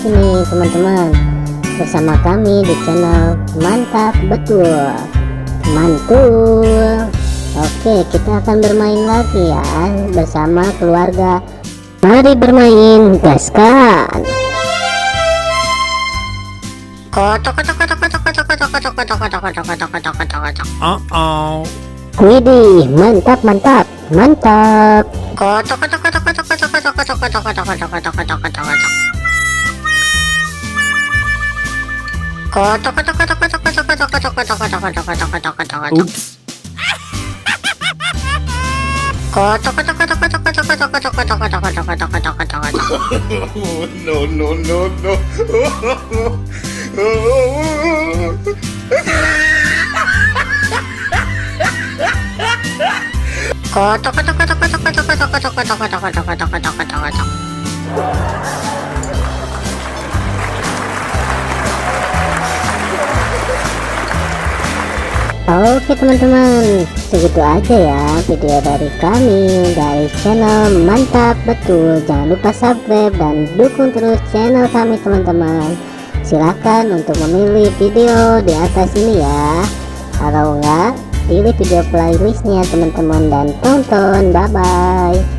lagi nih teman-teman bersama kami di channel Mantap Betul Mantul. Oke, kita akan bermain lagi ya bersama keluarga. Mari bermain, gaskan. Widih, mantap mantap mantap. Oops. No, no, no, no. Oke teman-teman, segitu aja ya video dari kami dari channel Mantap Betul. Jangan lupa subscribe dan dukung terus channel kami teman-teman. Silahkan untuk memilih video di atas ini ya. Kalau enggak, pilih video playlistnya teman-teman dan tonton. Bye bye.